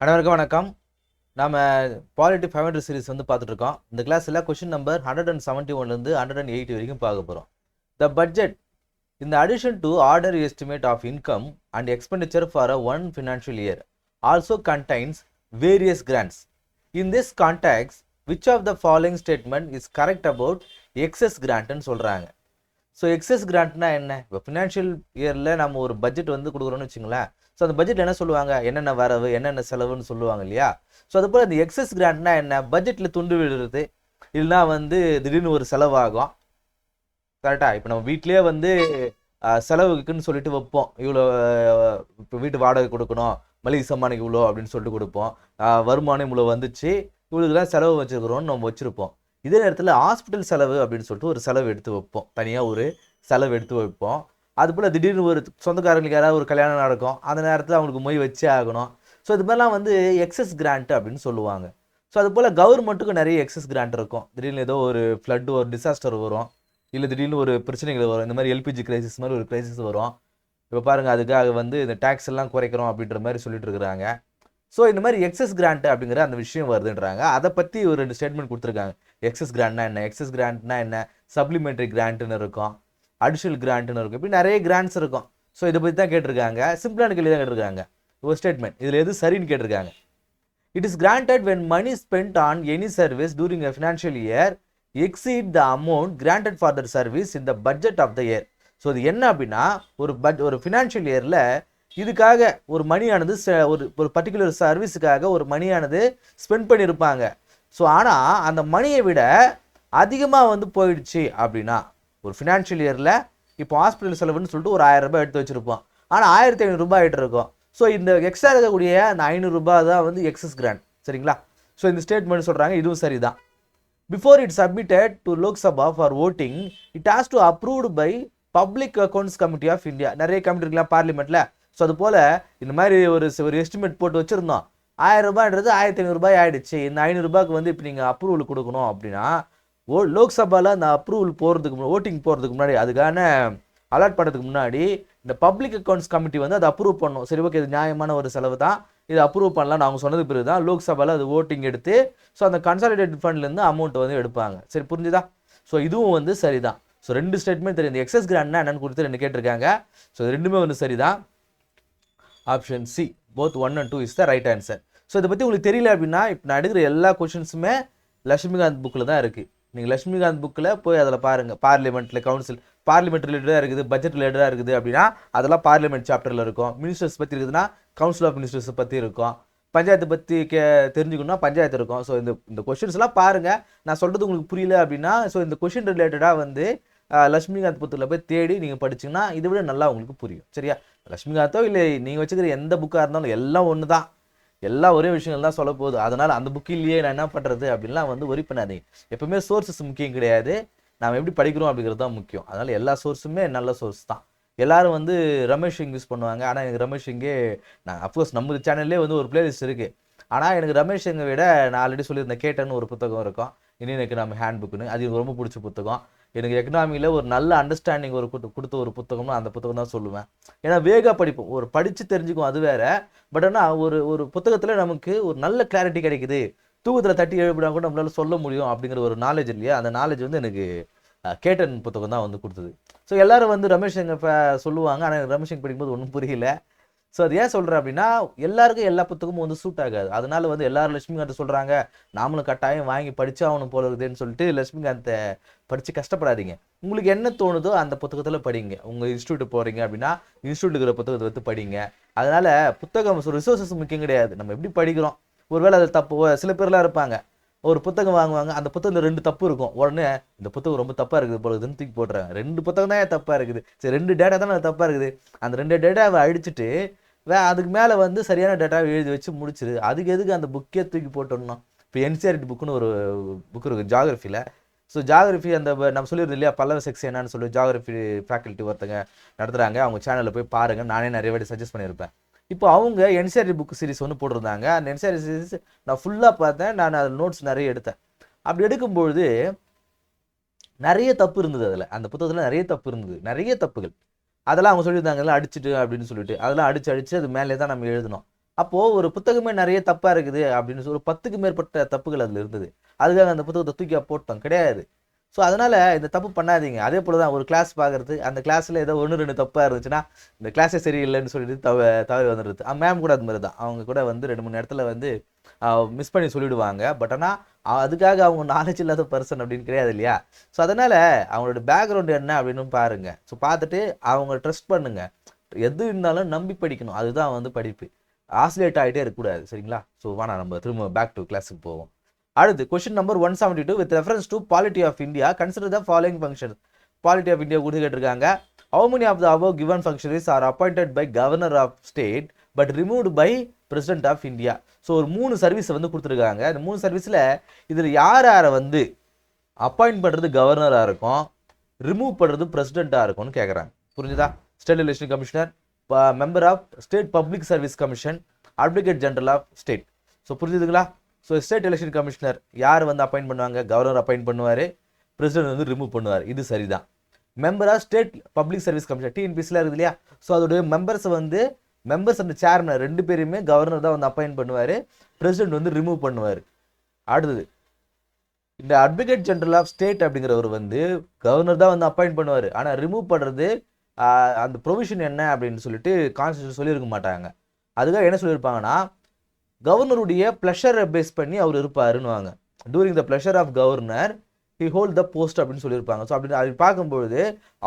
அனைவருக்கும் வணக்கம். நாம பாலிட்டி 500 சீரிஸ் பார்த்துட்டு இருக்கோம். இந்த கிளாஸில் கொஸ்டின் நம்பர் 171லேருந்து 180 வரைக்கும் பார்க்க போகிறோம். த budget in the addition to ordinary estimate of income and expenditure for a one financial year also contains various grants. In this context, which of the following statement is correct about excess grant ன்னு சொல்கிறாங்க. So excess கிராண்ட்னா என்ன? இப்போ financial இயரில் நம்ம ஒரு budget கொடுக்குறோன்னு வச்சுங்களேன். So அந்த budget என்ன சொல்லுவாங்க? என்னென்ன வரவு என்னென்ன செலவுன்னு சொல்லுவாங்க இல்லையா? ஸோ அது போல் இந்த எக்ஸஸ் கிராண்ட்னா என்ன? பட்ஜெட்டில் துண்டு விடுறது, இல்லைனா திடீர்னு ஒரு செலவாகும். கரெக்டாக இப்போ நம்ம வீட்லேயே செலவுக்குன்னு சொல்லிட்டு வைப்போம். இவ்வளோ இப்போ வீட்டு வாடகை கொடுக்கணும், மளிகை சாமானுக்கு இவ்வளோ அப்படின்னு சொல்லிட்டு கொடுப்போம். வருமானம் இவ்வளோ வந்துச்சு, இவ்வளோக்குலாம் செலவு வச்சுருக்குறோன்னு நம்ம வச்சுருப்போம். இதே நேரத்தில் ஹாஸ்பிட்டல் செலவு அப்படின்னு சொல்லிட்டு ஒரு செலவு எடுத்து வைப்போம், தனியாக ஒரு செலவு எடுத்து வைப்போம். அதுபோல் திடீர்னு ஒரு சொந்தக்காரங்களுக்கு யாராவது ஒரு கல்யாணம் நடக்கும், அந்த நேரத்தில் அவங்களுக்கு மொய் வச்சே ஆகணும். ஸோ இது மாதிரிலாம் எக்ஸஸ் கிராண்ட் அப்படின்னு சொல்லுவாங்க. ஸோ அது போல் கவர்மெண்ட்டுக்கும் நிறைய எக்ஸஸ் கிராண்ட் இருக்கும். திடீர்னு ஏதோ ஒரு ஃப்ளட்டு ஒரு டிசாஸ்டர் வரும், இல்லை திடீர்னு ஒரு பிரச்சனைகள் வரும். இந்த மாதிரி எல்பிஜி கிரைசிஸ் மாதிரி ஒரு கிரைசிஸ் வரும். இப்போ பாருங்கள், அதுக்காக இந்த டேக்ஸ் எல்லாம் குறைக்கிறோம் அப்படின்ற மாதிரி சொல்லிட்டு இருக்கிறாங்க. ஸோ இந்த மாதிரி எக்ஸஸ் கிராண்ட் அப்படிங்கிற அந்த விஷயம் வருதுன்றாங்க. அதை பற்றி ஒரு 2 ஸ்டேட்மெண்ட் கொடுத்துருக்காங்க. எக்ஸஸ் கிராண்ட்னா என்ன, எக்ஸஸ் கிராண்ட்னா என்ன, சப்ளிமெண்ட்ரி கிராண்ட்னு இருக்கும், அடிஷனல் கிராண்ட்னு இருக்கும், இப்படி நிறைய கிராண்ட்ஸ் இருக்கும். ஸோ இதை பற்றி தான் கேட்டிருக்காங்க. சிம்பிளான கேள்வி தான் கேட்டிருக்காங்க. ஒரு ஸ்டேட்மெண்ட் இதில் எது சரின்னு கேட்டிருக்காங்க. It is granted when money spent on any service during a financial year exceed the amount granted for that service in the budget of the year. So இது என்ன அப்படின்னா, ஒரு ஃபினான்ஷியல் இயரில் இதுக்காக ஒரு மணியானது ஒரு பர்டிகுலர் சர்வீஸுக்காக ஒரு மணியானது ஸ்பெண்ட் பண்ணியிருப்பாங்க. ஸோ ஆனால் அந்த மணியை விட அதிகமாக போயிடுச்சு அப்படின்னா, ஒரு ஃபினான்ஷியல் இயரில் இப்போ ஹாஸ்பிட்டல் செலவுன்னு சொல்லிட்டு ஒரு 1000 ரூபாய் எடுத்து வச்சுருப்போம், ஆனால் 1500 ரூபாய் ஆகிட்டு இருக்கும். ஸோ இந்த எக்ஸ்ட்ரா இருக்கக்கூடிய அந்த 500 ரூபாய் தான் எக்ஸஸ் கிராண்ட். சரிங்களா? ஸோ இந்த ஸ்டேட்மெண்ட் சொல்கிறாங்க, இதுவும் சரிதான். Before it submitted to Lok Sabha for voting, it has to approved by public accounts committee of India. நிறைய கமிட்டி இருக்கலாம் பார்லிமெண்ட்டில். ஸோ அது போல் இந்த மாதிரி ஒரு எஸ்டிமேட் போட்டு வச்சுருந்தோம். 1000 ரூபாய்ன்றது 1500 ரூபாய் ஆகிடுச்சு. இந்த 500 ரூபாய்க்கு இப்போ நீங்கள் அப்ரூவல் கொடுக்கணும் அப்படின்னா, லோக்சபாவில் அந்த அப்ரூவல் போகிறதுக்கு ஓட்டிங் போகிறதுக்கு முன்னாடி, அதுக்கான அலாட் பண்ணுறதுக்கு முன்னாடி இந்த பப்ளிக் அக்கௌண்ட்ஸ் கமிட்டி அதை அப்ரூவ் பண்ணணும். சரி, ஓகே, இது நியாயமான ஒரு செலவு தான், இதை அப்ரூவ் பண்ணலாம் அவங்க சொன்னது பிறகு தான் லோக்சபாவில் அது ஓட்டிங் எடுத்து ஸோ அந்த கன்சாலிடேட்டட் ஃபண்ட்லேருந்து அமௌண்ட் எடுப்பாங்க. சரி, புரிஞ்சுதா? ஸோ இதுவும் சரிதான். ஸோ 2 ஸ்டேட்மெண்ட் தெரியும். இந்த எக்ஸஸ் கிராண்ட்னா என்னன்னு கொடுத்து 2 கேட்டிருக்காங்க. ஸோ இது ரெண்டுமே சரிதான். Option C, both 1 and 2 is the right answer. So இதை பற்றி உங்களுக்கு தெரியல அப்படின்னா, இப்போ நான் எடுக்கிற எல்லா கொஷின்ஸுமே லட்சுமிகாந்த் புக்கில் தான் இருக்குது. நீங்கள் லட்சுமிகாந்த் புக்கில் போய் அதில் பாருங்கள். பார்லிமெண்ட்டில் பார்லிமெண்ட் ரிலேட்டடாக இருக்குது, பட்ஜெட் ரிலேட்டடாக இருக்குது அப்படின்னா அதெல்லாம் பார்லிமெண்ட் சாப்டரில் இருக்கும். மினிஸ்டர்ஸ் பற்றி இருக்குதுன்னா கவுன்சில் ஆஃப் மினிஸ்டர்ஸை பற்றி இருக்கும். பஞ்சாயத்தை பற்றி தெரிஞ்சுக்கணும்னா பஞ்சாயத்து இருக்கும். ஸோ இந்த கொஷின்ஸ்லாம் பாருங்கள். நான் சொல்கிறது உங்களுக்கு புரியல அப்படின்னா, ஸோ இந்த கொஷின் ரிலேட்டடாக லட்சுமிகாந்த் புத்தகத்தில் போய் தேடி நீங்கள் படிச்சிங்கன்னா இதை விட நல்லா உங்களுக்கு புரியும். சரியா? லட்சுமிகாந்தோ இல்லை நீங்கள் வச்சுக்கிற எந்த புக்காக இருந்தாலும் எல்லாம் ஒன்று தான், எல்லாம் ஒரே விஷயங்கள் தான் சொல்ல போகுது. அதனால் அந்த புக்கு இல்லையே நான் என்ன பண்ணுறது அப்படின்லாம் ஒரி பண்ணாதீங்க. எப்பவுமே சோர்ஸஸ் முக்கியம் கிடையாது, நாம் எப்படி படிக்கிறோம் அப்படிங்கிறது தான் முக்கியம். அதனால் எல்லா சோர்ஸுமே நல்ல சோர்ஸ் தான். எல்லாரும் ரமேஷ் சிங் யூஸ் பண்ணுவாங்க, ஆனால் எனக்கு ரமேஷ் சிங்கே நான் அஃப்கோர்ஸ் நம்ம சேனல்லே ஒரு பிளேலிஸ்ட் இருக்குது. ஆனால் எனக்கு ரமேஷ் சிங்கை விட நான் ஆல்ரெடி சொல்லியிருந்தேன், கேட்டன்னு ஒரு புத்தகம் இருக்கும், இன்னும் எனக்கு நம்ம ஹேண்ட் புக்குன்னு, அது எனக்கு ரொம்ப பிடிச்ச புத்தகம். எனக்கு எக்கனாமியில் ஒரு நல்ல அண்டர்ஸ்டாண்டிங் கொடுத்த ஒரு புத்தகம்னா அந்த புத்தகம் தான் சொல்லுவேன். ஏன்னா வேகா படிப்போம், ஒரு படித்து தெரிஞ்சுக்கும், அது வேற. பட் ஆனால் ஒரு புத்தகத்தில் நமக்கு ஒரு நல்ல கிளாரிட்டி கிடைக்குது. தூக்கத்தில் தட்டி எழுப்பினா கூட நம்மளால சொல்ல முடியும் அப்படிங்கிற ஒரு நாலேஜ் இல்லையா? அந்த நாலேஜ் எனக்கு கேட்டன் புத்தகம் தான் கொடுத்தது. ஸோ எல்லாரும் ரமேஷ் சிங் சொல்லுவாங்க, ஆனால் எனக்கு ரமேஷ் சிங் படிக்கும்போது ஒன்றும் புரியல. ஸோ அது ஏன் சொல்கிறேன் அப்படின்னா, எல்லாருக்கும் எல்லா புத்தகமும் சூட் ஆகாது. அதனால எல்லாரும் லட்சுமிகாந்த் சொல்கிறாங்க, நாமளும் கட்டாயம் வாங்கி படித்தா அவனு போல இருக்குதுன்னு சொல்லிட்டு லட்சுமிகாந்தை படித்து கஷ்டப்படாதீங்க. உங்களுக்கு என்ன தோணுதோ அந்த புத்தகத்தில் படிங்க. உங்கள் இன்ஸ்டியூட் போகிறீங்க அப்படின்னா இன்ஸ்டியூட் இருக்கிற புத்தகத்தை படிங்க. அதனால் புத்தகம் ரிசோர்ஸஸ் முக்கியம் கிடையாது, நம்ம எப்படி படிக்கிறோம். ஒருவேளை அது தப்பு, சில பேர்லாம் இருப்பாங்க, ஒரு புத்தகம் வாங்குவாங்க, அந்த புத்தகத்தில் 2 தப்பு இருக்கும், உடனே இந்த புத்தகம் ரொம்ப தப்பாக இருக்குது போலதுன்னு தூக்கி போட்டுறாங்க. 2 புத்தகம் தான் தப்பாக இருக்குது, சரி 2 டேட்டா தானே தப்பாக இருக்குது, அந்த 2 டேட்டாவை அழிச்சிட்டு அதுக்கு மேலே சரியான டேட்டாவை எழுதி வச்சு முடிச்சிரு. அதுக்கு எதுக்கு அந்த புக்கே தூக்கி போட்டோம்னா? இப்போ என்சிஆர்டி புக்குன்னு ஒரு புக் இருக்குது ஜாகிரஃபியில். ஸோ ஜாகிரஃபி அந்த நம்ம சொல்லியிருந்தோம் இல்லையா, பல்லவ செக்ஷன் என்னன்னு சொல்லி ஜாகிரஃபி ஃபேக்கல்ட்டி ஒருத்தங்க நடத்துகிறாங்க, அவங்க சேனலில் போய் பாருங்கள், நானே நிறைய வாட்டி சஜஸ்ட் பண்ணியிருப்பேன். இப்போ அவங்க என்சிஆர்டி புக் சீரிஸ் போட்டிருந்தாங்க. அந்த என்சிஆர்டி சீரிஸ் நான் ஃபுல்லாக பார்த்தேன், நான் அதில் நோட்ஸ் நிறைய எடுத்தேன். அப்படி எடுக்கும்பொழுது நிறைய தப்பு இருந்தது, அதில் அந்த புத்தகத்தில் நிறைய தப்பு இருந்தது, நிறைய தப்புகள். அதெல்லாம் அவங்க சொல்லியிருந்தாங்க, எல்லாம் அடிச்சுட்டு அப்படின்னு சொல்லிட்டு, அதெல்லாம் அடிச்சு அது மேலே தான் நம்ம எழுதணும். அப்போது ஒரு புத்தகமே நிறைய தப்பாக இருக்குது அப்படின்னு சொல்லி 10க்கு மேற்பட்ட தப்புகள் அதில் இருந்தது. அதுக்காக அந்த புத்தகத்தை தூக்கி போட்டோம் கிடையாது. ஸோ அதனால் இந்த தப்பு பண்ணாதீங்க. அதே போல் தான் ஒரு கிளாஸ் பார்க்குறது, அந்த கிளாஸில் ஏதோ 1-2 தப்பாக இருந்துச்சுன்னா இந்த கிளாஸே சரியில்லைன்னு சொல்லிட்டு தவறி வந்துடுது. மேம் கூட அது மாதிரி தான். அவங்க கூட வந்து 2-3 இடத்துல வந்து மிஸ் பண்ணி சொல்லிவிடுவாங்க. பட் ஆனால் அதுக்காக அவங்க நாலேஜ் இல்லாத பர்சன் அப்படின்னு கிடையாது இல்லையா? ஸோ அதனால் அவங்களோட பேக்ரவுண்டு என்ன அப்படின்னு பாருங்கள். ஸோ பார்த்துட்டு அவங்க ட்ரஸ்ட் பண்ணுங்கள். எது இருந்தாலும் நம்பி படிக்கணும். அதுதான் வந்து படிப்பு. ஆசிலேட் ஆகிட்டே இருக்கக்கூடாது. சரிங்களா? ஸோ வாங்க நம்ம திரும்ப பேக் டு கிளாஸுக்கு போவோம். அடுத்து question number 172 with reference to polity of India consider the following function. Polity of India கொடுத்து கேட்டிருக்காங்க. How many of the above given functionaries are appointed by governor of state but removed by president of India. So ஒரு 3 சர்வீஸை வந்து கொடுத்துருக்காங்க. இந்த 3 சர்வீஸில் இதில் யாரை வந்து அப்பாயிண்ட் பண்ணுறது கவர்னராக இருக்கும், ரிமூவ் பண்ணுறது பிரசிடெண்ட்டாக இருக்கும்னு கேட்குறாங்க. புரிஞ்சுதா? State election commissioner, member of state public service commission, advocate general of state. So புரிஞ்சுதுங்களா? ஸோ ஸ்டேட் எலெக்ஷன் கமிஷனர் யார் வந்து அப்பாயிண்ட் பண்ணுவாங்க? கவர்னர் அப்பாயிண்ட் பண்ணுவார், பிரசிடென்ட் வந்து ரிமூவ் பண்ணுவார். இது சரிதான். Member of state public service commission டிஎன்பிசியில் இருக்குது இல்லையா? ஸோ அதோடைய மெம்பர்ஸ் அந்த சேர்மன் 2 பேருமே கவர்னர் தான் வந்து அப்பாயிண்ட் பண்ணுவார், பிரசிடென்ட் வந்து ரிமூவ் பண்ணுவார். அடுத்தது இந்த அட்வொகேட் ஜெனரல் ஆஃப் ஸ்டேட் அப்படிங்கிறவர் வந்து கவர்னர் தான் வந்து அப்பாயிண்ட் பண்ணுவார். ஆனால் ரிமூவ் பண்ணுறது அந்த ப்ரொவிஷன் என்ன அப்படின்னு சொல்லிட்டு கான்ஸ்டியூஷன் சொல்லியிருக்க மாட்டாங்க. அதுக்காக என்ன சொல்லியிருப்பாங்கன்னா, கவர்னருடைய ப்ளஷரை பேஸ் பண்ணி அவர் இருப்பாருன்னுவாங்க. During the pleasure of governor he hold the post அப்படின்னு சொல்லியிருப்பாங்க. ஸோ அப்படி அப்படி பார்க்கும்பொழுது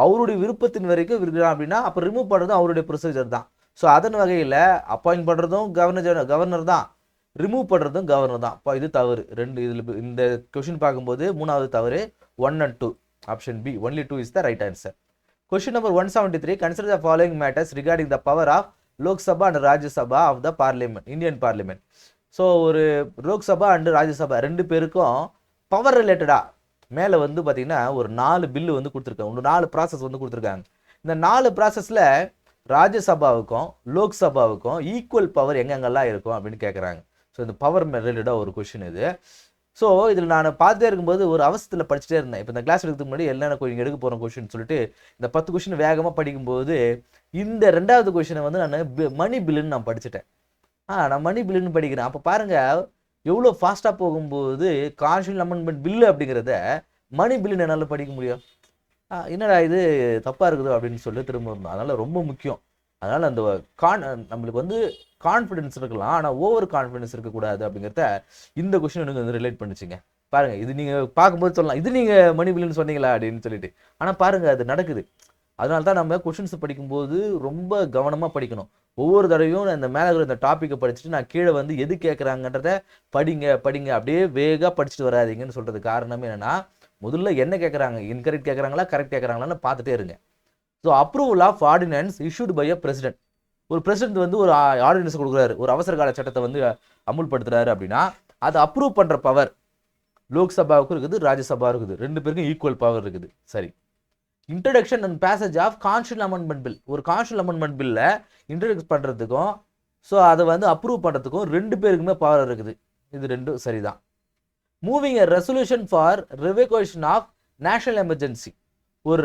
அவருடைய விருப்பத்தின் வரைக்கும் இருக்கிறான் அப்படின்னா அப்போ ரிமூவ் பண்ணுறதும் அவருடைய ப்ரொசீஜர் தான். ஸோ அதன் வகையில் அப்பாயிண்ட் பண்ணுறதும் கவர்னர் தான், ரிமூவ் பண்ணுறதும் கவர்னர் தான். இப்போ இது தவறு. இதில் இந்த கொஷின் பார்க்கும்போது 3வது தவறு 1 and 2. Option B only 2 is the right answer. Question number 173 consider the following matters regarding the power of Lok Sabha and Rajya Sabha of the parliament, Indian parliament. So ஒரு லோக்சபா அண்ட் ராஜ்யசபா 2 பேருக்கும் பவர் ரிலேட்டடாக மேலே வந்து பார்த்திங்கன்னா ஒரு 4 பில்லு வந்து கொடுத்துருக்காங்க, ஒரு 4 ப்ராசஸ் வந்து கொடுத்துருக்காங்க. இந்த 4 ப்ராசஸில் ராஜ்யசபாவுக்கும் லோக்சபாவுக்கும் ஈக்குவல் பவர் எங்கெங்கெல்லாம் இருக்கும் அப்படின்னு கேட்குறாங்க. ஸோ இந்த பவர் ரிலேட்டடாக ஒரு கொஷின் இது. ஸோ இதில் நான் பார்த்துட்டே இருக்கும்போது ஒரு அவசரத்தில் படிச்சுட்டே இருந்தேன். இப்போ இந்த கிளாஸ் எடுக்கிறதுக்கு முன்னாடி என்னென்ன கொஞ்சம் எடுக்க போகிறோம் கொஷின் சொல்லிட்டு இந்த 10 கொஷின் வேகமாக படிக்கும்போது இந்த 2வது கொஷினை வந்து நான் மணி பில்லுன்னு நான் படிச்சுட்டேன். நான் மணி பில்லுன்னு படிக்கிறேன். அப்போ பாருங்கள் எவ்வளோ ஃபாஸ்ட்டாக போகும்போது கான்ஸ்டியூஷன் அமெண்ட்மெண்ட் பில்லு அப்படிங்கிறத மணி பில்லுன்னு என்னால் படிக்க முடியும். என்னடா இது தப்பாக இருக்குது அப்படின்னு சொல்லி திரும்ப. அதனால் ரொம்ப முக்கியம். அதனால் அந்த நம்மளுக்கு வந்து கான்ஃபிடென்ஸ் இருக்கலாம், ஆனால் ஓவர் கான்ஃபிடென்ஸ் இருக்கக்கூடாது அப்படிங்கிறத இந்த கொஷின் எனக்கு வந்து ரிலேட் பண்ணிச்சுங்க. பாருங்கள், இது நீங்கள் பார்க்கும்போது சொல்லலாம் இது நீங்கள் மணி பில்லுன்னு சொன்னீங்களா அப்படின்னு சொல்லிட்டு. ஆனால் பாருங்கள் அது நடக்குது. அதனால தான் நம்ம கொஷின்ஸ் படிக்கும்போது ரொம்ப கவனமாக படிக்கணும். ஒவ்வொரு தடவையும் இந்த மேலே இருக்கிற இந்த டாப்பிக்கை படிச்சுட்டு நான் கீழே வந்து எது கேட்குறாங்கன்றத படிங்க அப்படியே வேகாக படிச்சுட்டு வராதிங்கன்னு சொல்கிறது காரணம் என்னென்னா, முதல்ல என்ன கேட்குறாங்க, இன்கரெக்ட் கேட்குறாங்களா கரெக்ட் கேட்குறாங்களான்னு பார்த்துட்டே இருங்க. So approval of ordinance issued by a president. ஒரு பிரசிடென்ட் வந்து ஒரு ஆர்டினன்ஸ் கொடுக்குறாரு, ஒரு அவசர கால சட்டத்தை வந்து அமுல்படுத்துறாரு அப்படின்னா அதை அப்ரூவ் பண்ணுற பவர் லோக்சபாவுக்கும் இருக்குது, ராஜ்யசபா இருக்குது. 2 பேருக்கும் ஈக்குவல் பவர் இருக்குது. சரி. Introduction and passage of constitution amendment bill. ஒரு கான்ஸ்டியூஷன் அமெண்ட்மெண்ட் பில்லை இன்ட்ரடியூஸ் பண்ணுறதுக்கும் ஸோ அதை வந்து அப்ரூவ் பண்ணுறதுக்கும் 2 பேருக்குமே பவர் இருக்குது. இது 2 சரிதான். Moving a resolution for revocation of national emergency. ஒரு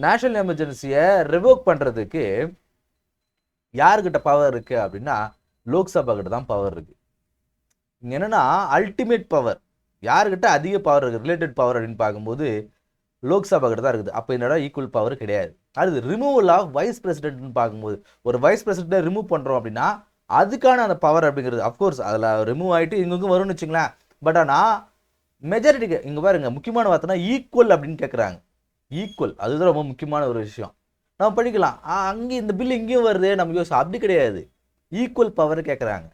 நேஷனல் எமர்ஜென்சியை ரிவோக் பண்ணுறதுக்கு யாருக்கிட்ட பவர் இருக்குது அப்படின்னா லோக்சபா கிட்ட தான் பவர் இருக்குது. இங்கே என்னென்னா அல்டிமேட் பவர் யாருக்கிட்ட அதிக பவர் இருக்குது, ரிலேட்டட் பவர் அப்படின்னு பார்க்கும்போது லோக்சபா கிட்ட தான் இருக்குது. அப்போ என்னடா ஈக்குவல் பவர் கிடையாது. அடுத்து ரிமூவல் ஆஃப் வைஸ் பிரசிடென்ட்னு பார்க்கும்போது ஒரு வைஸ் பிரசிடென்ட்டை ரிமூவ் பண்ணுறோம் அப்படின்னா அதுக்கான அந்த பவர் அப்படிங்கிறது அஃப்கோர்ஸ் அதில் ரிமூவ் ஆகிட்டு இங்கே வரும்னு வச்சுங்களேன். பட் ஆனால் மெஜாரிட்டிக்கு இங்கே பாருங்க முக்கியமான வார்த்தைனா ஈக்குவல் அப்படின்னு கேட்குறாங்க. ஈக்குவல் அதுதான் ரொம்ப முக்கியமான ஒரு விஷயம். நம்ம படிக்கலாம் அங்கே இந்த பில் இங்கேயும் வருது நம்ம யோசி, அப்படி கிடையாது. ஈக்குவல் பவர் கேட்குறாங்க.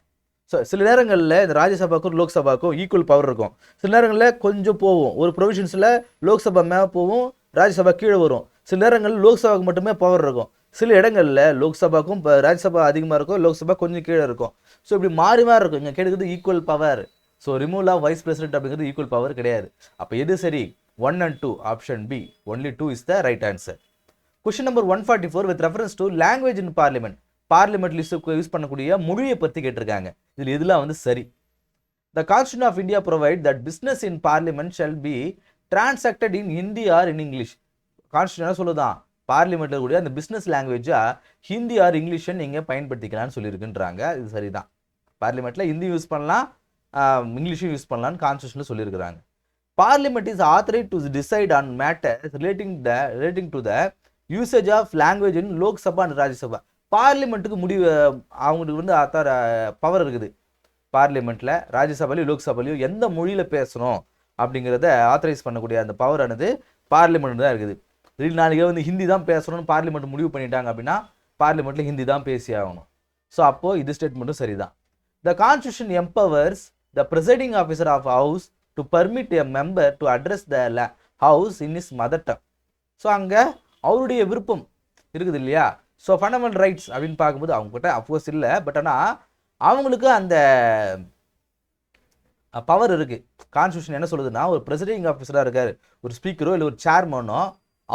ஸோ சில நேரங்களில் இந்த ராஜ்யசபாவுக்கும் லோக்சபாவுக்கும் ஈக்குவல் பவர் இருக்கும். சில நேரங்களில் கொஞ்சம் போகும், ஒரு ப்ரொவிஷன்ஸில் லோக்சபா மேலே போகும், ராஜ்யசபா கீழே வரும். சில நேரங்களில் லோக்சபாவுக்கு மட்டுமே பவர் இருக்கும். சில இடங்களில் லோக்சபாவுக்கும் ராஜ்யசபா அதிகமாக இருக்கும், லோக்சபா கொஞ்சம் கீழே இருக்கும். ஸோ இப்படி மாறி இருக்கும். இங்கே கேட்குறது equal power. So removal of vice president அப்படிங்கிறது ஈக்குவல் பவர் கிடையாது. அப்போ எது சரி? 1 and 2 option B only 2 is the right answer. Question number 144 with reference to language in parliament. Parliament use பண்ணக்கூடிய மொழியை பற்றி கேட்டிருக்காங்க. இதில் இதெல்லாம் வந்து சரி. The constitution of India provide that business in parliament shall be transacted in Hindi or in English. Constitution சொல்லுதான் பார்லிமெண்ட்டில் கூடிய அந்த பிஸ்னஸ் லாங்குவேஜாக ஹிந்தி ஆர் இங்கிலீஷை நீங்கள் பயன்படுத்திக்கலாம்னு சொல்லியிருக்குன்றாங்க. இது சரிதான். பார்லிமெண்ட்டில் ஹிந்தி யூஸ் பண்ணலாம், இங்கிலீஷும் யூஸ் பண்ணலான்னு கான்ஸ்டியூஷனில் சொல்லியிருக்கிறாங்க. Parliament is authorised to decide on matters relating to the usage of language in Lok Sabha and Rajya Sabha. பார்லிமெண்ட்டுக்கு முடிவு அவங்களுக்கு வந்து பவர் இருக்குது. பார்லிமெண்ட்டில் ராஜ்யசபாலையும் லோக்சபாலையும் எந்த மொழியில் பேசணும் அப்படிங்கிறத ஆத்தரைஸ் பண்ணக்கூடிய அந்த பவர் ஆனது பார்லிமெண்ட் தான் இருக்குது. நாளைக்கு வந்து ஹிந்தி தான் பேசணும்னு பார்லிமெண்ட் முடிவு பண்ணிட்டாங்க அப்படின்னா பார்லிமெண்ட்டில் ஹிந்தி தான் பேசி ஆகணும். ஸோ அப்போது இது ஸ்டேட்மெண்ட்டும் சரிதான். The constitution empowers the presiding officer of house to permit a member to address the house in is mother tongue. So அங்கே அவருடைய விருப்பம் இருக்குது இல்லையா. ஸோ ஃபண்டமெண்டல் ரைட்ஸ் அப்படின்னு பார்க்கும்போது அவங்ககிட்ட அஃப்கோர்ஸ் இல்லை, பட் ஆனால் அவங்களுக்கு அந்த பவர் இருக்குது. கான்ஸ்டியூஷன் என்ன சொல்லுதுன்னா, ஒரு ப்ரெசிடிங் ஆஃபீஸராக இருக்கார், ஒரு ஸ்பீக்கரோ இல்லை ஒரு சேர்மனோ,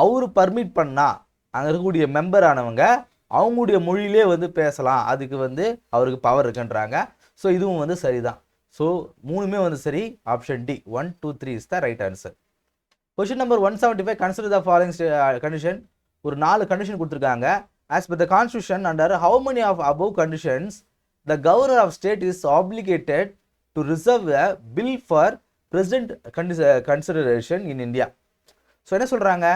அவரு பர்மிட் பண்ணால் அங்கே இருக்கக்கூடிய மெம்பர் ஆனவங்க அவங்களுடைய மொழியிலே வந்து பேசலாம், அதுக்கு வந்து அவருக்கு பவர் இருக்குன்றாங்க. ஸோ இதுவும் வந்து சரிதான். ஸோ மூணுமே வந்து சரி. Option D 1, 2, 3 is the right answer. Question number 175, consider the following condition. ஒரு 4 கண்டிஷன் கொடுத்துருக்காங்க. As per the constitution under how many of above conditions the governor of state is obligated to reserve a bill for president consideration in India. So என்ன சொல்கிறாங்க,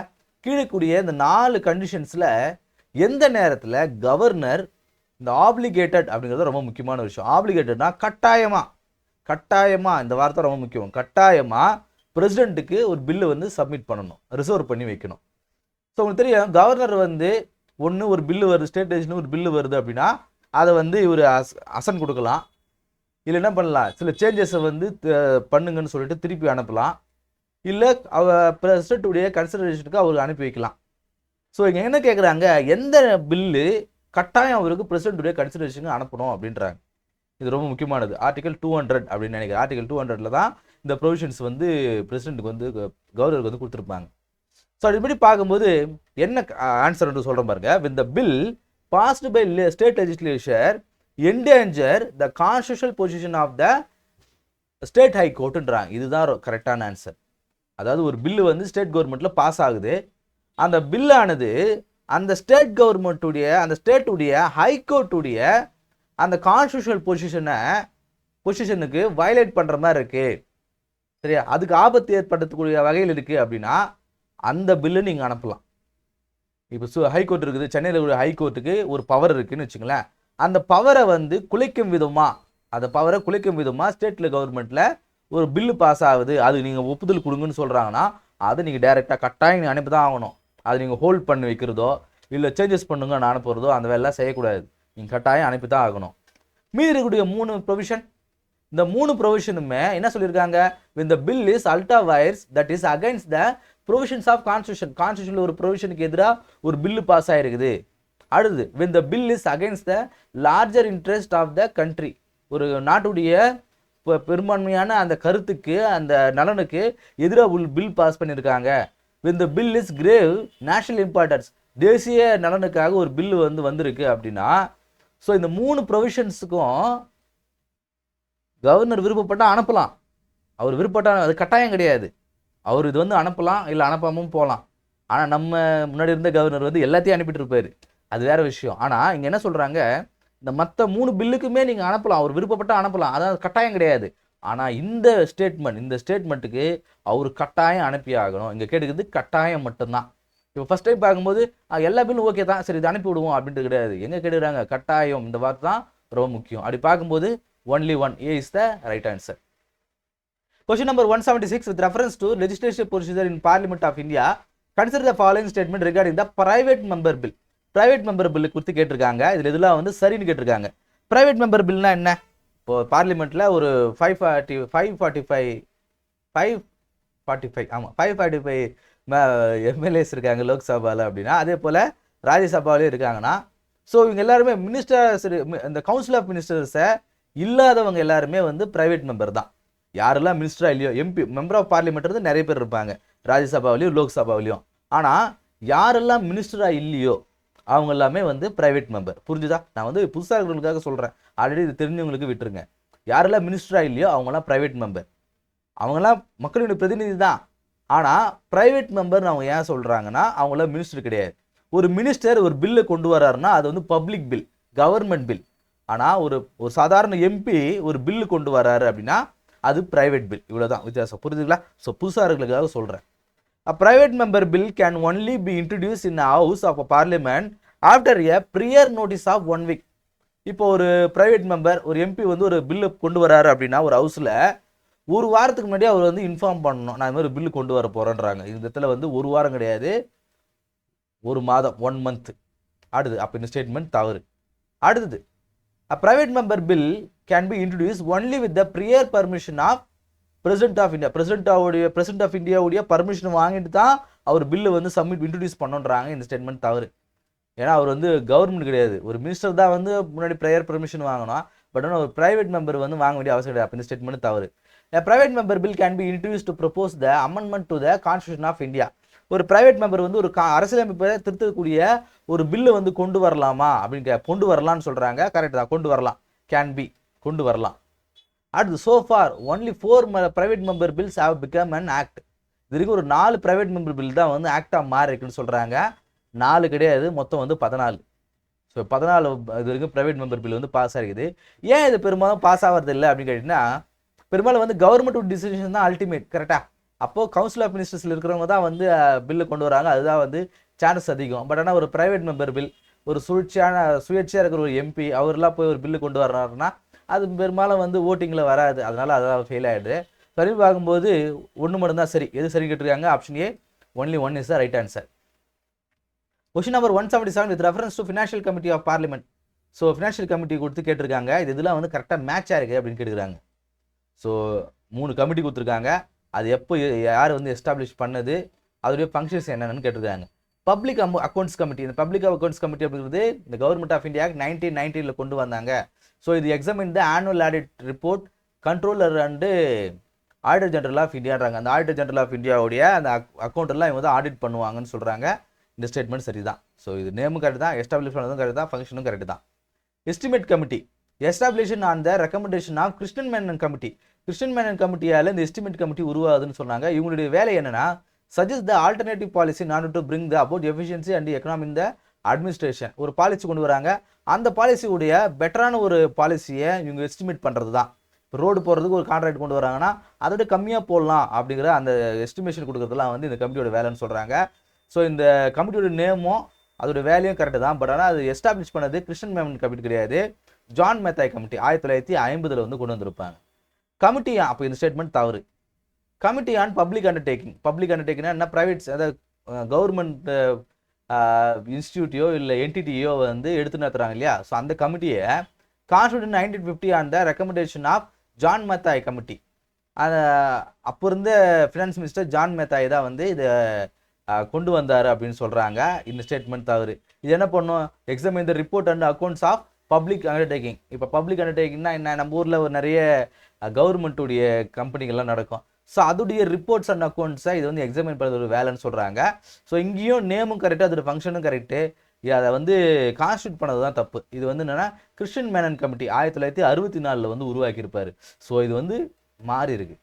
கீழக்கூடிய இந்த 4 கண்டிஷன்ஸில் எந்த நேரத்தில் governor இந்த obligated அப்படிங்கிறது ரொம்ப முக்கியமான விஷயம். ஆப்ளிகேட்டட்னா கட்டாயமாக இந்த வார்த்தை ரொம்ப முக்கியம். கட்டாயமாக பிரசிடென்ட்டுக்கு ஒரு பில்லு வந்து சப்மிட் பண்ணணும், ரிசர்வ் பண்ணி வைக்கணும். ஸோ உங்களுக்கு தெரியும், கவர்னர் வந்து ஒன்று ஒரு பில்லு வருது, ஸ்டேட் லெஜிஸ்லேஷன் ஒரு பில்லு வருது அப்படின்னா அதை வந்து இவர் அசன் கொடுக்கலாம், இல்லை என்ன பண்ணலாம், சில சேஞ்சஸை வந்து பண்ணுங்கன்னு சொல்லிட்டு திருப்பி அனுப்பலாம், இல்லை பிரசிடென்ட்டுடைய கன்சிடரேஷனுக்கு அவருக்கு அனுப்பி வைக்கலாம். ஸோ இங்கே என்ன கேட்குறாங்க, எந்த பில்லு கட்டாயம் அவருக்கு பிரசிடென்ட்டுடைய கன்சிடரேஷனுக்கு அனுப்பணும் அப்படின்றாங்க. இது ரொம்ப முக்கியமானது. ஆர்டிகல் 200 அப்படின்னு நினைக்கிறேன். ஆர்டிகல் 200ல் தான் இந்த ப்ரொவிஷன்ஸ் வந்து பிரசிடென்ட்டுக்கு வந்து கவர்னருக்கு வந்து கொடுத்துருப்பாங்க. ஸோ அப்படி பார்க்கும்போது என்ன ஆன்சர் என்று சொல்கிறேன் பாருங்க. With the bill passed by state legislature endanger the constitutional position of the state high கோர்ட்டுன்றாங்க. இதுதான் கரெக்டான ஆன்சர். அதாவது ஒரு பில்லு வந்து ஸ்டேட் கவர்மெண்ட்டில் பாஸ் ஆகுது, அந்த பில்லானது அந்த ஸ்டேட் கவர்மெண்ட்டுடைய அந்த ஸ்டேட்டுடைய ஹைகோர்ட்டுடைய அந்த கான்ஸ்டியூஷனல் பொசிஷனுக்கு வயலேட் பண்ணுற மாதிரி இருக்குது, சரியா, அதுக்கு ஆபத்து ஏற்படுத்தக்கூடிய வகையில் இருக்குது அப்படின்னா அந்த பில்லு நீங்கள் அனுப்பலாம். இப்போ ஹைகோர்ட் இருக்குது, சென்னையில் உள்ள ஹைகோர்ட்டுக்கு ஒரு பவர் இருக்குதுன்னு வச்சுங்களேன். அந்த பவரை வந்து குலைக்கும் விதமாக ஸ்டேட்டில் கவர்மெண்ட்டில் ஒரு பில்லு பாஸ் ஆகுது, அது நீங்கள் ஒப்புதல் கொடுங்கன்னு சொல்கிறாங்கன்னா அதை நீங்கள் டைரெக்டாக கட்டாயம் நீங்கள் அனுப்பி தான் ஆகணும். அது நீங்கள் ஹோல்ட் பண்ணி வைக்கிறதோ இல்லை சேஞ்சஸ் பண்ணுங்க அனுப்புறதோ அந்த வேலைலாம் செய்யக்கூடாது. நீங்கள் கட்டாயம் அனுப்பி தான் ஆகணும். மீதி இருக்கக்கூடிய 3 ப்ரொவிஷன், இந்த 3 ப்ரொவிஷனுமே என்ன சொல்லியிருக்காங்க, when the bill is ultra vires that is against the provisions of constitution. கான்ஸ்டியூஷனில் ஒரு ப்ரொவிஷனுக்கு எதிராக ஒரு பில்லு பாஸ் ஆகிருக்குது. அடுத்து when the bill is against the larger interest of the country. ஒரு நாட்டுடைய பெரும்பான்மையான அந்த கருத்துக்கு அந்த நலனுக்கு எதிராக பில் பாஸ் பண்ணியிருக்காங்க. when the bill is grave national importance. தேசிய நலனுக்காக ஒரு பில்லு வந்திருக்கு அப்படின்னா, ஸோ இந்த 3 ப்ரொவிஷன்ஸுக்கும் கவர்னர் விருப்பப்பட்டால் அனுப்பலாம். அவர் விருப்பப்பட்டால் அது கட்டாயம் கிடையாது. அவர் இது வந்து அனுப்பலாம், இல்லை அனுப்பாமல் போகலாம். ஆனால் நம்ம முன்னாடி இருந்த கவர்னர் வந்து எல்லாத்தையும் அனுப்பிட்டு இருப்பார், அது வேற விஷயம். ஆனால் இங்கே என்ன சொல்கிறாங்க, இந்த மற்ற 3 பில்லுக்குமே நீங்கள் அனுப்பலாம், அவர் விருப்பப்பட்டால் அனுப்பலாம், அதாவது கட்டாயம் கிடையாது. ஆனால் இந்த ஸ்டேட்மெண்ட்டுக்கு அவர் கட்டாயம் அனுப்பி ஆகணும். இங்கே கேட்டுக்கிறது கட்டாயம் மட்டும்தான். இப்போ ஃபஸ்ட் டைம் பார்க்கும்போது எல்லா பில்லும் ஓகே தான், சரி இது அனுப்பி விடுவோம் அப்படின்ட்டு கிடையாது. எங்கே கேட்டுக்கிறாங்க, கட்டாயம், இந்த வார்த்தை தான் ரொம்ப முக்கியம். அப்படி பார்க்கும்போது only one, A is the right answer. Question number 176, with reference to legislative procedure in Parliament of India, consider the following statement regarding the private member bill. Private member bill குறித்து கேட்டிருக்காங்க. இதில் இதெல்லாம் வந்து சரின்னு கேட்டிருக்காங்க. Private member billனா என்ன, இப்போ பார்லிமெண்ட்டில் ஒரு 545 எம்எல்ஏஸ் இருக்காங்க லோக்சபாவில் அப்படின்னா, அதே போல் ராஜ்யசபாவிலே இருக்காங்கன்னா, ஸோ இவங்க எல்லாருமே மினிஸ்டர்ஸ், இந்த கவுன்சில் ஆஃப் மினிஸ்டர்ஸை இல்லாதவங்க எல்லாருமே வந்து ப்ரைவேட் மெம்பர் தான். யாரெல்லாம் மினிஸ்டராக இல்லையோ, எம்பி மெம்பர் ஆஃப் பார்லிமெண்ட் வந்து நிறைய பேர் இருப்பாங்க ராஜ்யசபாவிலையும் லோக்சபாவிலையும். ஆனால் யாரெல்லாம் மினிஸ்டராக இல்லையோ அவங்க எல்லாமே வந்து ப்ரைவேட் மெம்பர். புரிஞ்சுதா? நான் வந்து புதுசாக இருக்கிறவங்களுக்காக சொல்கிறேன், ஆல்ரெடி இது தெரிஞ்சவங்களுக்கு விட்டுருங்க. யாரெல்லாம் மினிஸ்டராக இல்லையோ அவங்களாம் ப்ரைவேட் மெம்பர். அவங்களாம் மக்களுடைய பிரதிநிதி தான். ஆனால் ப்ரைவேட் மெம்பர்னு அவங்க ஏன் சொல்கிறாங்கன்னா, அவங்களாம் மினிஸ்டர் கிடையாது. ஒரு மினிஸ்டர் ஒரு பில்லு கொண்டு வராருன்னா அது வந்து பப்ளிக் பில், கவர்மெண்ட் பில். ஆனால் ஒரு சாதாரண எம்பி ஒரு பில்லு கொண்டு வராரு அப்படின்னா அது பிரைவேட் பில். இவ்வளோதான் வித்தியாசம், புரிஞ்சுங்களா? ஸோ புதுசாக இருக்கிறதுக்காக சொல்கிறேன். A private member bill can only be introduced in the house of a parliament after a prior notice of 1 week. இப்போ ஒரு பிரைவேட் மெம்பர் ஒரு எம்பி வந்து ஒரு பில்லு கொண்டு வராரு அப்படின்னா ஒரு ஹவுஸில் ஒரு வாரத்துக்கு முன்னாடி அவர் வந்து இன்ஃபார்ம் பண்ணணும், நான் இந்த மாதிரி பில்லு கொண்டு வர போகிறேன்றாங்க. இந்த இடத்துல வந்து ஒரு வாரம் கிடையாது, ஒரு மாதம், 1 month. அடுத்து அப்போ இந்த ஸ்டேட்மெண்ட் தவறு. அடுத்தது, a private member bill can be introduced only with the prior permission of president of India. President of இந்தியாவுடைய பர்மிஷன் வாங்கிட்டு தான் அவர் பில்லு வந்து இன்ட்ரடியூஸ் பண்ணுன்றாங்க. இந்த ஸ்டேட்மெண்ட் தவறு. ஏன்னா அவர் வந்து கவர்மெண்ட் கிடையாது, ஒரு மினிஸ்டர் தான் வந்து முன்னாடி ப்ரையர் பர்மிஷன் வாங்கணும். பட் ஆனால் ஒரு பிரைவேட் மெம்பர் வந்து வாங்க வேண்டிய அவசியம் கிடையாது. அப்போ இந்த ஸ்டேட்மெண்ட் தவறு. Private member bill can be introduce to propose the amendment to the constitution of India. ஒரு பிரைவேட் மெம்பர் வந்து ஒரு அரசியலமைப்பை திருத்தக்கூடிய ஒரு பில்லு வந்து கொண்டு வரலாமா அப்படின்னு கொண்டு வரலாம்னு சொல்கிறாங்க. கரெக்ட் தான், கொண்டு வரலாம். கேன் பி, கொண்டு வரலாம். அடுத்து, so far only 4 private member bills have become an act. இது வரைக்கும் ஒரு 4 பிரைவேட் மெம்பர் பில் தான் வந்து ஆக்டாக மாறி இருக்குன்னு சொல்கிறாங்க. 4 கிடையாது, மொத்தம் வந்து 14. ஸோ 14 இது வரைக்கும் பிரைவேட் மெம்பர் பில் வந்து பாஸ் ஆகிருக்குது. ஏன் இது பெரும்பாலும் பாஸ் ஆகிறது இல்லை அப்படின்னு கேட்டிங்கன்னா, பெரும்பாலும் வந்து கவர்மெண்ட் டிசிஷன் தான் அல்டிமேட். கரெக்டாக? அப்போது கவுன்சில் ஆஃப் மினிஸ்டர்ஸில் இருக்கிறவங்க தான் வந்து பில்லு கொண்டு வராங்க, அதுதான் வந்து சான்ஸ் அதிகம். பட் ஆனால் ஒரு பிரைவேட் மெம்பர் பில், ஒரு சுயேட்சையாக இருக்கிற ஒரு எம்பி அவர்லாம் போய் ஒரு பில்லு கொண்டு வர்றாருன்னா அது பெரும்பாலும் வந்து ஓட்டிங்கில் வராது. அதனால் அதான் ஃபெயில் ஆகிடுது. சரி, பார்க்கும்போது ஒன்று மட்டும்தான் சரி. எது சரி கேட்டிருக்காங்க? Option A, only 1 is the right answer. Question number 177 with reference to financial committee of parliament. So financial committee கொடுத்து கேட்டிருக்காங்க, இதெல்லாம் வந்து கரெக்டாக மேட்சாக இருக்குது அப்படின்னு கேட்டுக்கிறாங்க. ஸோ 3 கமிட்டி கொடுத்துருக்காங்க, அது எப்போ யார் வந்து எஸ்டாப்ளிஷ் பண்ணது, அதோடைய ஃபங்க்ஷன்ஸ் என்னென்னு கேட்டிருக்காங்க. Public accounts committee. இந்த பப்ளிக் அக்கௌண்ட்ஸ் கமிட்டி அப்படிங்கிறது இந்த கவர்மெண்ட் ஆஃப் இந்தியா 1990 கொண்டு வந்தாங்க. ஸோ இது examine the annual audit report controller and auditor general ஆஃப் இந்தியான்றாங்க. அந்த ஆடிட்டர் ஜெனரல் ஆஃப் இந்தியாவுடைய அந்த அக்கௌண்ட்டெல்லாம் இவங்க தான் ஆடிட் பண்ணுவாங்கன்னு சொல்கிறாங்க. இந்த ஸ்டேட்மெண்ட் சரி தான். ஸோ இது நேமும் கரெக்ட் தான், எஸ்டாப்ளிஷ் பண்ணதும் கரெக்ட் தான், ஃபங்க்ஷனும் கரெக்ட் தான். Estimate committee establishment on the recommendation of Krishnan Menon committee. Krishnan Menon கமிட்டியால் இந்த எஸ்டிமேட் கமிட்டி உருவாகுதுன்னு சொன்னாங்க. இவங்களுடைய வேலை என்னன்னா, suggest the alternative policy in order to bring the about efficiency and economy in the administration. ஒரு பாலிசி கொண்டு வராங்க, அந்த பாலிசியுடைய பெட்டரான ஒரு பாலிசியை இவங்க எஸ்டிமேட் பண்ணுறது தான். இப்போ ரோடு போகிறதுக்கு ஒரு கான்ட்ராக்ட் கொண்டு வராங்கன்னா அதோட கம்மியாக போடலாம் அப்படிங்கிற அந்த எஸ்டிமேஷன் கொடுக்குறதுலாம் வந்து இந்த கமிட்டியோட வேலைன்னு சொல்கிறாங்க. ஸோ இந்த கமிட்டியோட நேமும் அதோட வேலையும் கரெக்டு தான். பட் ஆனால் அது எஸ்டாப்ளிஷ் பண்ணது கிருஷ்ணன் மேனன் கமிட்டி கிடையாது, ஜான் மேத்தாய் கமிட்டி 1950 வந்து கொண்டு வந்திருப்பாங்க. கமிட்டி அப்போ இந்த ஸ்டேட்மெண்ட் தவறு. Committee on public undertaking. Public அண்டர்டேக்கிங்னா என்ன? ப்ரைவேட்ஸ், அதாவது கவர்மெண்ட் இன்ஸ்டியூட்டையோ இல்லை என்டிட்டியோ வந்து எடுத்து நடத்துகிறாங்க இல்லையா? ஸோ அந்த கமிட்டியை constitution 1950 on the recommendation of John Mathai committee. அப்போ இருந்த ஃபினான்ஸ் மினிஸ்டர் ஜான் மேத்தாய் தான் வந்து இதை கொண்டு வந்தார் அப்படின்னு சொல்கிறாங்க. இந்த ஸ்டேட்மெண்ட் தவறு. இது என்ன பண்ணும்? Examine the report and accounts of public undertaking. இப்போ பப்ளிக் அண்டர்டேக்கிங்னா என்ன? நம்ம ஊரில் ஒரு நிறைய கவர்மெண்ட்டுடைய கம்பெனிகள்லாம் நடக்கும். ஸோ அதோடைய ரிப்போர்ட்ஸ் அண்ட் அக்கௌண்ட்ஸை இது வந்து எக்ஸாமின் பண்ணுறது ஒரு வேலைன்னு சொல்கிறாங்க. ஸோ இங்கேயும் நேமும் கரெக்டு, அதோட ஃபங்க்ஷனும் கரெக்டு. அதை வந்து கான்ஸ்டியூட் பண்ணது தான் தப்பு. இது வந்து என்னென்னா கிருஷ்ணன் மேனன் கமிட்டி 1964 வந்து உருவாக்கியிருப்பார். ஸோ இது வந்து மாறி இருக்கு.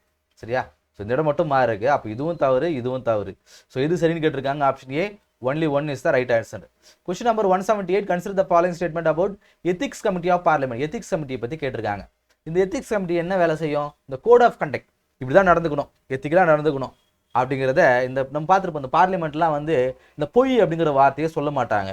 சரியா? ஸோ இந்த இடம் மட்டும் மாறி இருக்கு. அப்போ இதுவும் தவறு, இதுவும் தவறு. ஸோ இது சரின்னு கேட்டிருக்காங்க. Option A, only 1 is the right answer. Question number 178 consider the following statement about ethics committee of parliament. Ethics கமிட்டியை பற்றி கேட்டிருக்காங்க. இந்த எத்திக்ஸ் கமிட்டி என்ன வேலை செய்யும்? இந்த கோட் ஆஃப் கண்டக்ட், இப்படி தான் நடந்துக்கணும், எத்திக்கலாக நடந்துக்கணும் அப்படிங்கிறத இந்த நம்ம பார்த்துருப்போம். இந்த பார்லிமெண்ட்லாம் வந்து இந்த பொய் அப்படிங்கிற வார்த்தையை சொல்ல மாட்டாங்க,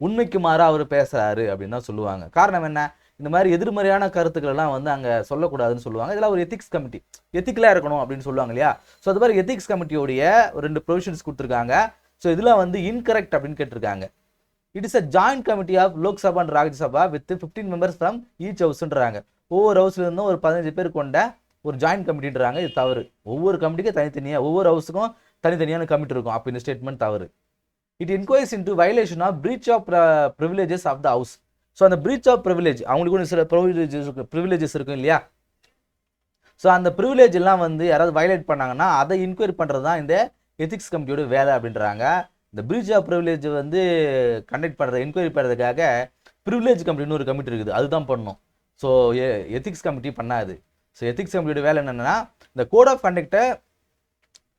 உண்மைக்கு மாறாக அவர் பேசுகிறாரு அப்படின்னு தான் சொல்லுவாங்க. காரணம் என்ன? இந்த மாதிரி எதிர்மறையான கருத்துக்கள் எல்லாம் வந்து அங்கே சொல்லக்கூடாதுன்னு சொல்லுவாங்க. இதெல்லாம் ஒரு எத்திக்ஸ் கமிட்டி, எத்திக்கலாக இருக்கணும் அப்படின்னு சொல்லுவாங்க இல்லையா? ஸோ அது மாதிரி எத்திக்ஸ் கமிட்டியோடைய 2 ப்ரொவிஷன்ஸ் கொடுத்துருக்காங்க. ஸோ இதெல்லாம் வந்து இன்கரெக்ட் அப்படின்னு கேட்டிருக்காங்க. It is a joint committee of Lok Sabha and Rajya Sabha with 15 members from each ஹவுஸ்ன்றாங்க. ஒவ்வொரு ஹவுஸ்ல இருந்தும் ஒரு 15 பேர் கொண்ட ஒரு ஜாயிண்ட் கமிட்டின்றாங்க. இது தவறு. ஒவ்வொரு கமிட்டிக்கும் தனித்தனியாக, ஒவ்வொரு ஹவுஸுக்கும் தனித்தனியான கமிட்டி இருக்கும். அப்போ இந்த ஸ்டேட்மெண்ட் தவறு. It inquires into violation of breach of privileges of the house. So அந்த பிரீச் ஆஃப் ப்ரிவிலேஜ், அவங்களுக்கு சில ப்ரிவிலேஜஸ் இருக்கும் இல்லையா? ஸோ அந்த ப்ரிவிலேஜ் எல்லாம் வந்து யாராவது வயலேட் பண்ணாங்கன்னா அதை இன்கொயரி பண்ணுறது தான் இந்த எத்திக்ஸ் கமிட்டியோட வேலை அப்படின்றாங்க. இந்த பிரீச் ஆஃப் ப்ரிவிலேஜ் வந்து கண்டக்ட் பண்ணுறது, என்கொயரி பண்ணுறதுக்காக ப்ரிவிலேஜ் கமிட்டின்னு ஒரு கமிட்டி இருக்குது, அதுதான் பண்ணணும். ஸோ எத்திக்ஸ் கமிட்டி பண்ணாது. ஸோ எத்திக்ஸ் கமிட்டியோட வேலை என்னென்னா இந்த கோட் ஆஃப் கண்டக்டை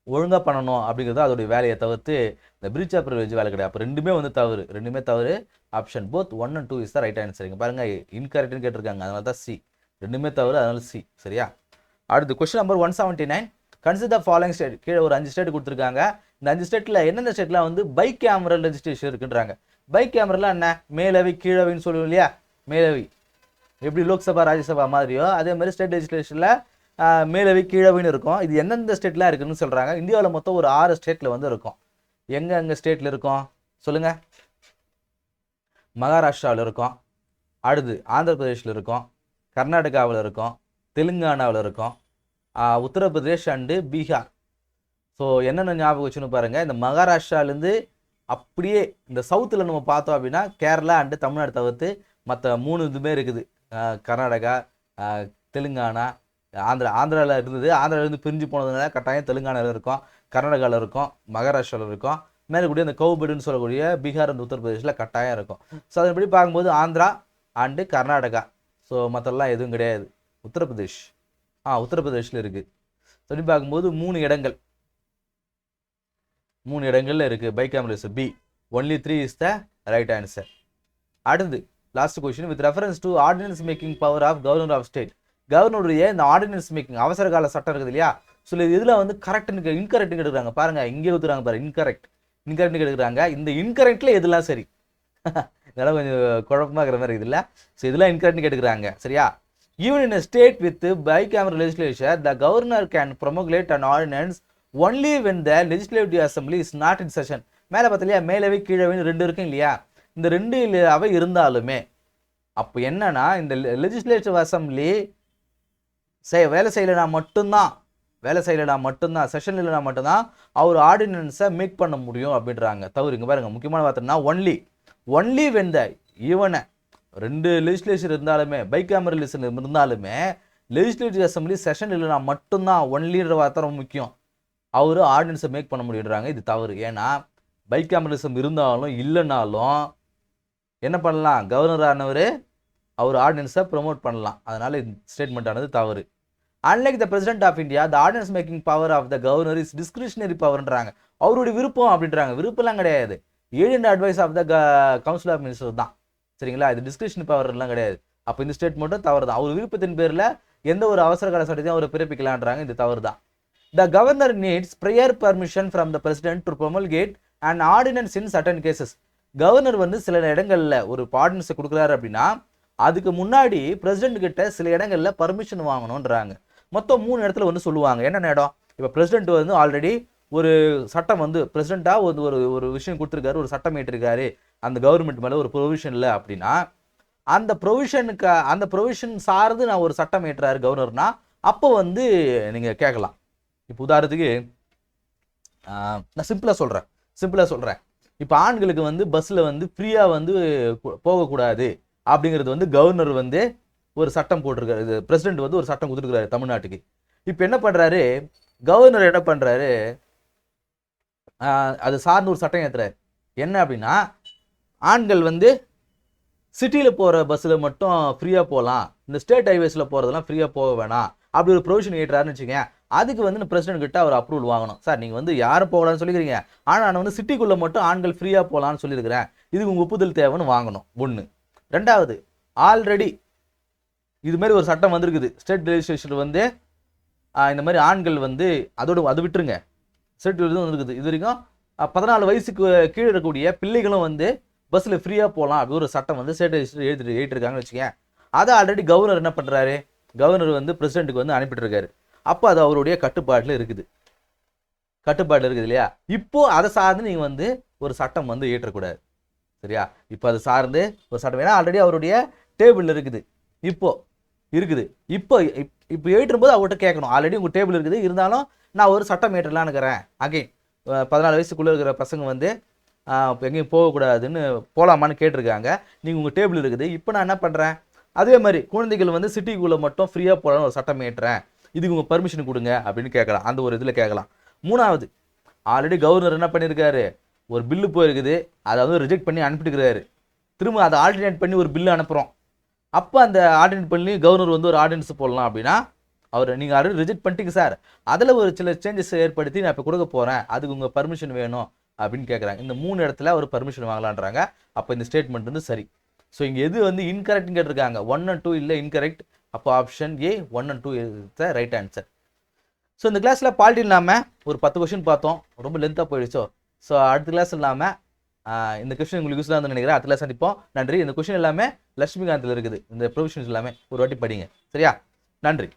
ஒழுங்காக பண்ணணும் அப்படிங்கிறது அதோடைய வேலையை தவிர்த்து இந்த பிரீச் ஆஃப் ப்ரிவிலேஜ் வேலை கிடையாது. அப்போ ரெண்டுமே வந்து தவறு, ரெண்டுமே தவறு. Option both 1 and 2 is the right answer. இங்கே பாருங்கள் இன்கரெக்ட்னு கேட்டிருக்காங்க, அதனால தான் சி. ரெண்டுமே தவறு, அதனால சி. சரியா? அடுத்து question number 179. Consider the following state. கீழே ஒரு 5 ஸ்டேட் கொடுத்துருக்காங்க. இந்த 5 ஸ்டேட்டில் எந்தெந்த ஸ்டேட்லாம் வந்து பைக் கேமரா ரெஜிஸ்ட்ரேஷன் இருக்குன்றாங்க. பைக் கேமராலாம் என்ன, மேலவை கீழவைன்னு சொல்லுவோம் இல்லையா? மேலவை எப்படி லோக்சபா ராஜ்யசபா மாதிரியோ அதே மாதிரி ஸ்டேட் லெஜிஸ்லேஷனில் மேலவை கீழவைன்னு இருக்கும். இது எந்தெந்த ஸ்டேட்லாம் இருக்குன்னு சொல்கிறாங்க. இந்தியாவில் மொத்தம் ஒரு 6 ஸ்டேட்டில் வந்து இருக்கும். எங்கே ஸ்டேட்டில் இருக்கும் சொல்லுங்கள்? மகாராஷ்டிராவில் இருக்கும், அடுத்து ஆந்திர பிரதேஷில் இருக்கும், கர்நாடகாவில் இருக்கும், தெலுங்கானாவில் இருக்கும், உத்தரப்பிரதேஷ் அண்டு பீகார். ஸோ என்னென்ன ஞாபகம் வச்சுன்னு பாருங்கள். இந்த மகாராஷ்டிராலேருந்து அப்படியே இந்த சவுத்தில் நம்ம பார்த்தோம் அப்படின்னா கேரளா அண்டு தமிழ்நாடு தவிர்த்து மற்ற 3 இதுவுமே இருக்குது. கர்நாடகா, தெலுங்கானா, ஆந்திராவில் இருந்தது. ஆந்திராவிலேருந்து பிரிஞ்சு போனதுனால கட்டாயம் தெலுங்கானாவில் இருக்கும், கர்நாடகாவில் இருக்கும், மகாராஷ்டிராவில் இருக்கும். மேலே கூடிய இந்த கவுபெடுன்னு சொல்லக்கூடிய பீகார் அண்ட் உத்தரப்பிரதேஷில் கட்டாயம் இருக்கும். ஸோ அதன்படி பார்க்கும்போது ஆந்திரா அண்டு கர்நாடகா. ஸோ மற்றெல்லாம் எதுவும் கிடையாது. உத்தரப்பிரதேஷ் உத்தரப்பிரதேஷில் இருக்குது. சொல்லி பார்க்கும்போது 3 இடங்கள்ல இருக்குது bicameral. B only 3 is the right answer. அடுத்து last question. With reference to ordinance making power of governor of state. கவர்னருடைய இந்த ஆர்டினன்ஸ் மேக்கிங் அவசர கால சட்டம் இருக்குது இல்லையா? ஸோ இதில் வந்து கரெக்ட்னு இன்கரெக்ட்னு எடுக்கிறாங்க. பாருங்க இங்கே ஊற்றுறாங்க பாரு, இன்கரெக்ட்னு எடுக்கிறாங்க. இந்த இன்கரெக்ட்ல எதுலாம் சரி? இதெல்லாம் கொஞ்சம் குழப்பமாக இருக்கிற மாதிரி இருக்குது இல்லை? ஸோ இதெல்லாம் இன்கரெக்ட்னு எடுக்கிறாங்க. சரியா? Even in state with bicameral legislation the governor can promulgate an ordinance only when the legislative assembly is not in session. மேலே பார்த்தலையா மேலவை கீழவைன்னு 2 இருக்கும் இல்லையா? இந்த 2 அவை இருந்தாலுமே அப்போ என்னன்னா இந்த லெஜிஸ்லேட்டிவ் அசம்பிளி வேலை செய்யலைனா மட்டும்தான் செஷன் இல்லைனா மட்டும்தான் அவர் ஆர்டினன்ஸை மேக் பண்ண முடியும் அப்படின்றாங்க. தவறு. இங்கே பாருங்க முக்கியமான வார்த்தைன்னா ஒன்லி வென் த ஈவனை 2 லெஜிஸ்லேஷன் இருந்தாலுமே பை கேமரா இருந்தாலுமே லெஜிஸ்லேட்டிவ் அசம்பிளி செஷன் இல்லைனா மட்டும்தான் ஒன்லின்ற வார்த்தை ரொம்ப முக்கியம். அவர் ஆர்டினன்ஸை மேக் பண்ண முடியுன்றாங்க. இது தவறு. ஏன்னா பை கேமரலிசம் இருந்தாலும் இல்லைனாலும் என்ன பண்ணலாம்? கவர்னர் ஆனவர் அவர் ஆர்டினன்ஸை ப்ரொமோட் பண்ணலாம். அதனால இந்த ஸ்டேட்மெண்ட் ஆனது தவறு. Unlike the president of India the ordinance making power of the governor is discretionary பவர்ன்றாங்க. அவருடைய விருப்பம் அப்படின்றாங்க. விருப்பம்லாம் கிடையாது. Aid and advice of the council of minister தான். சரிங்களா? இது டிஸ்கிரிஷனரி பவர்லாம் கிடையாது. அப்போ இந்த ஸ்டேட்மெண்ட்டும் தவறு தான். அவர் விருப்பத்தின் பேரில் எந்த ஒரு அவசர கால சட்டத்தையும் அவர் பிறப்பிக்கலான்றாங்க. இது தவறு தான். The governor needs prior permission from the president to promulgate an ordinance in certain cases. Governor வந்து சில இடங்கள்ல ஒரு ஆர்டினன்ஸை கொடுக்குறாரு அப்படின்னா அதுக்கு முன்னாடி பிரசிடென்ட் கிட்ட சில இடங்கள்ல பர்மிஷன் வாங்கணும்ன்றாங்க. மொத்தம் 3 இடத்துல வந்து சொல்லுவாங்க. என்னென்ன இடம்? இப்போ பிரசிடென்ட் வந்து ஆல்ரெடி ஒரு சட்டம் வந்து பிரசிடென்ட்டாக ஒரு விஷயம் கொடுத்துருக்காரு, ஒரு சட்டம் ஏற்றிருக்காரு, அந்த கவர்மெண்ட் மேலே ஒரு ப்ரொவிஷன் இல்லை அப்படின்னா அந்த ப்ரொவிஷன் சார்ந்து நான் ஒரு சட்டம் ஏற்றாரு கவர்னர்னா அப்போ வந்து நீங்கள் கேட்கலாம். இப்போ உதாரணத்துக்கு நான் சிம்பிளாக சொல்கிறேன். இப்போ ஆண்களுக்கு வந்து பஸ்ஸில் வந்து ஃப்ரீயாக வந்து போகக்கூடாது அப்படிங்கிறது வந்து கவர்னர் வந்து ஒரு சட்டம் போட்டிருக்காரு. இது பிரசிடென்ட் வந்து ஒரு சட்டம் கொடுத்துருக்காரு தமிழ்நாட்டுக்கு. இப்போ என்ன பண்ணுறாரு கவர்னர்? என்ன பண்ணுறாரு? அது சார்ந்து ஒரு சட்டம் ஏற்றுறாரு. என்ன அப்படின்னா ஆண்கள் வந்து சிட்டியில் போகிற பஸ்ஸில் மட்டும் ஃப்ரீயாக போகலாம், இந்த ஸ்டேட் ஹைவேஸில் போகிறதெல்லாம் ஃப்ரீயாக போக வேணாம் அப்படி ஒரு ப்ரொவிஷன் ஏற்றாருன்னு வச்சுக்கேன். அதுக்கு வந்து பிரசிடென்ட் கிட்ட அவர் அப்ரூவல் வாங்கணும். சார் நீங்கள் வந்து யாரும் போகலான்னு சொல்லிக்கிறீங்க, ஆனால் நான் வந்து சிட்டிக்குள்ளே மட்டும் ஆண்கள் ஃப்ரீயாக போகலான்னு சொல்லியிருக்கிறேன், இதுக்கு உங்கள் ஒப்புதல் தேவைன்னு வாங்கணும். 1. 2வது, ஆல்ரெடி இது மாதிரி ஒரு சட்டம் வந்திருக்குது. ஸ்டேட் லெஜிஸ்லேஷன் வந்து இந்த மாதிரி ஆண்கள் வந்து அதை விட்டுருங்க, ஸ்டேட் வந்துருக்குது. இது வரைக்கும் 14 வயசுக்கு கீழே இருக்கக்கூடிய பிள்ளைகளும் வந்து பஸ்ஸில் ஃப்ரீயாக போகலாம் அப்படி ஒரு சட்டம் வந்து ஸ்டேட் லெஜிஸ்லேஷன் எழுதிருக்காங்கன்னு வச்சுக்கேன். அதை ஆல்ரெடி கவர்னர் என்ன பண்ணுறாரு? கவர்னர் வந்து பிரசிடென்ட்டுக்கு வந்து அனுப்பிட்டுருக்காரு. அப்போ அது அவருடைய கட்டுப்பாட்டில் இருக்குது இல்லையா? இப்போ அதை சார்ந்து நீங்கள் வந்து ஒரு சட்டம் வந்து ஏற்றக்கூடாது. சரியா? இப்போ அதை சார்ந்து ஒரு சட்டம், ஏன்னா ஆல்ரெடி அவருடைய டேபிள் இருக்குது. இப்போ ஏற்றும்போது அவர்கிட்ட கேட்கணும். ஆல்ரெடி உங்கள் டேபிள் இருக்குது, இருந்தாலும் நான் ஒரு சட்டம் ஏற்றலான்னு இருக்கிறேன். அகைன் 14 வயசுக்குள்ளே இருக்கிற பசங்க வந்து எங்கேயும் போகக்கூடாதுன்னு போகலாமான்னு கேட்டிருக்காங்க. நீங்கள் உங்கள் டேபிள் இருக்குது. இப்போ நான் என்ன பண்ணுறேன்? அதே மாதிரி குழந்தைகள் வந்து சிட்டிக்குள்ளே மட்டும் ஃப்ரீயாக போகலான்னு ஒரு சட்டம் ஏற்றுறேன், இதுக்கு உங்கள் பர்மிஷன் கொடுங்க அப்படின்னு கேட்கலாம். அந்த ஒரு இதில் கேட்கலாம். 3வது, ஆல்ரெடி கவர்னர் என்ன பண்ணியிருக்காரு? ஒரு பில்லு போயிருக்குது, அதை வந்து ரிஜெக்ட் பண்ணி அனுப்பிட்டுக்கிறாரு. திரும்ப அதை ஆல்டர்னேட் பண்ணி ஒரு பில்லு அனுப்புகிறோம். அப்போ அந்த ஆர்டினேட் பண்ணி கவர்னர் வந்து ஒரு ஆர்டினன்ஸ் போடலாம் அப்படின்னா அவர் நீங்கள் ஆல்ரெடி ரிஜெக்ட் பண்ணிட்டீங்க சார், அதில் ஒரு சில சேஞ்சஸ் ஏற்படுத்தி நான் இப்போ கொடுக்க போகிறேன், அதுக்கு உங்கள் பர்மிஷன் வேணும் அப்படின்னு கேட்குறாங்க. இந்த 3 இடத்துல அவர் பர்மிஷன் வாங்கலான்றாங்க. அப்போ இந்த ஸ்டேட்மெண்ட் வந்து சரி. ஸோ இங்கே எது வந்து இன்கரெக்ட்னு கேட்டிருக்காங்க, 1 and 2 இல்லை இன்கரெக்ட். அப்போ option A 1 and 2 is the right answer. So இந்த கிளாஸில் பாலிட்டி இல்லாமல் ஒரு 10 கொஷின் பார்த்தோம், ரொம்ப லென்த்தாக போயிடுச்சோ. ஸோ அடுத்த கிளாஸ் இல்லாமல் இந்த கொஸ்டின் உங்களுக்கு யூஸ்ஃபுல்லாக இருந்து நினைக்கிறேன். அடுத்த கிளாஸ் சந்திப்போம். நன்றி. இந்த கொஸ்டின் எல்லாமே லட்சுமிகாந்தில் இருக்குது, இந்த ப்ரொவிஷன்ஸ் எல்லாமே ஒரு வாட்டி படிங்க. சரியா? நன்றி.